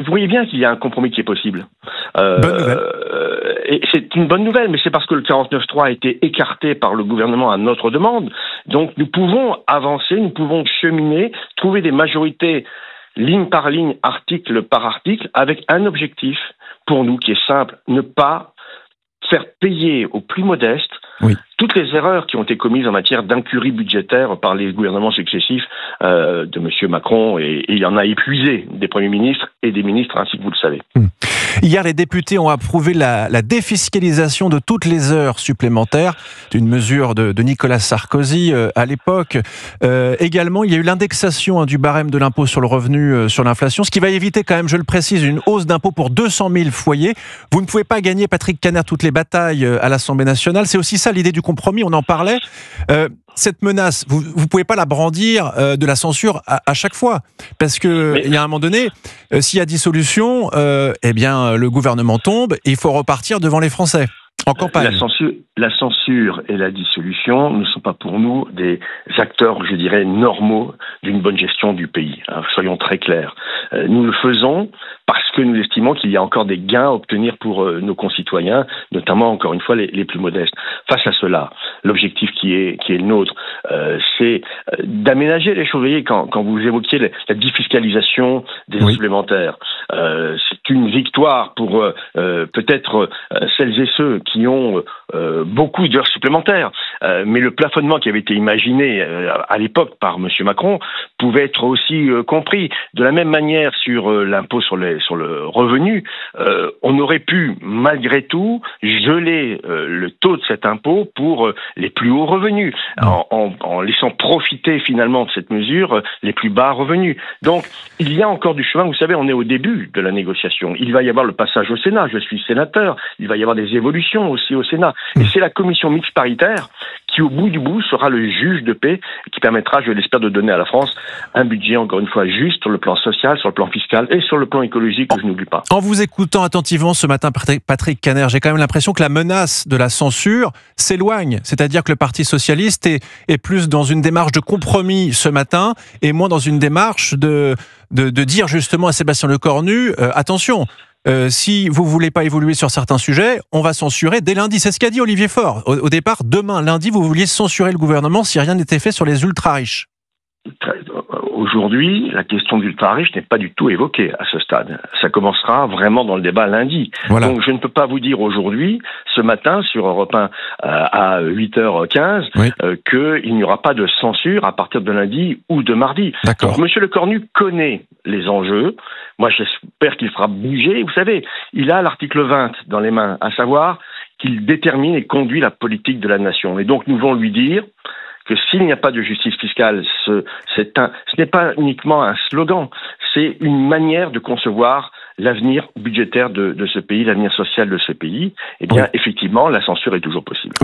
vous voyez bien qu'il y a un compromis qui est possible. Bonne nouvelle. Et c'est une bonne nouvelle, mais c'est parce que le 49.3 a été écarté par le gouvernement à notre demande. Donc nous pouvons avancer, nous pouvons cheminer, trouver des majorités ligne par ligne, article par article, avec un objectif pour nous qui est simple, ne pas faire payer aux plus modestes toutes les erreurs qui ont été commises en matière d'incurie budgétaire par les gouvernements successifs de M. Macron, et il y en a épuisé des premiers ministres et des ministres, ainsi que vous le savez. Hier, les députés ont approuvé la défiscalisation de toutes les heures supplémentaires, d'une mesure de Nicolas Sarkozy à l'époque. Également, il y a eu l'indexation du barème de l'impôt sur le revenu sur l'inflation, ce qui va éviter quand même, je le précise, une hausse d'impôt pour 200 000 foyers. Vous ne pouvez pas gagner, Patrick Kanner, toutes les batailles à l'Assemblée nationale. C'est aussi ça l'idée du compromis, on en parlait. Cette menace, vous ne pouvez pas la brandir de la censure à chaque fois. Parce qu'il y a un moment donné, s'il y a dissolution, eh bien, le gouvernement tombe et il faut repartir devant les Français. En campagne. La censure et la dissolution ne sont pas pour nous des acteurs, je dirais, normaux d'une bonne gestion du pays. Soyons très clairs. Nous le faisons parce que nous estimons qu'il y a encore des gains à obtenir pour nos concitoyens, notamment, encore une fois, les plus modestes. Face à cela, l'objectif qui est le nôtre, c'est d'aménager les choses. Vous voyez, quand vous évoquiez la défiscalisation des heures supplémentaires, c'est une victoire pour peut-être celles et ceux qui ont beaucoup d'heures supplémentaires. Mais le plafonnement qui avait été imaginé à l'époque par M. Macron pouvait être aussi compris. De la même manière, sur l'impôt sur le revenu, on aurait pu, malgré tout, geler le taux de cet impôt pour les plus hauts revenus, en laissant profiter finalement de cette mesure les plus bas revenus. Donc, il y a encore du chemin. Vous savez, on est au début de la négociation. Il va y avoir le passage au Sénat. Je suis sénateur. Il va y avoir des évolutions aussi au Sénat. Et c'est la commission mixte paritaire qui, au bout du bout, sera le juge de paix et qui permettra, je l'espère, de donner à la France un budget, encore une fois, juste sur le plan social, sur le plan fiscal et sur le plan écologique, que je n'oublie pas. En vous écoutant attentivement ce matin, Patrick Kanner, j'ai quand même l'impression que la menace de la censure s'éloigne. C'est-à-dire que le Parti socialiste est plus dans une démarche de compromis ce matin et moins dans une démarche de dire justement à Sébastien Lecornu, attention, si vous voulez pas évoluer sur certains sujets, on va censurer dès lundi. C'est ce qu'a dit Olivier Faure. Au départ, demain, lundi, vous vouliez censurer le gouvernement si rien n'était fait sur les ultra-riches. Aujourd'hui, la question d'ultra-riches n'est pas du tout évoquée à ce stade. Ça commencera vraiment dans le débat lundi. Voilà. Donc je ne peux pas vous dire aujourd'hui, ce matin, sur Europe 1 à 8h15, qu'il n'y aura pas de censure à partir de lundi ou de mardi. Donc M. Lecornu connaît les enjeux. Moi, j'espère qu'il fera bouger. Vous savez, il a l'article 20 dans les mains, à savoir qu'il détermine et conduit la politique de la nation. Et donc nous devons lui dire que s'il n'y a pas de justice fiscale, ce n'est pas uniquement un slogan, c'est une manière de concevoir l'avenir budgétaire de ce pays, l'avenir social de ce pays. Eh bien, effectivement, la censure est toujours possible.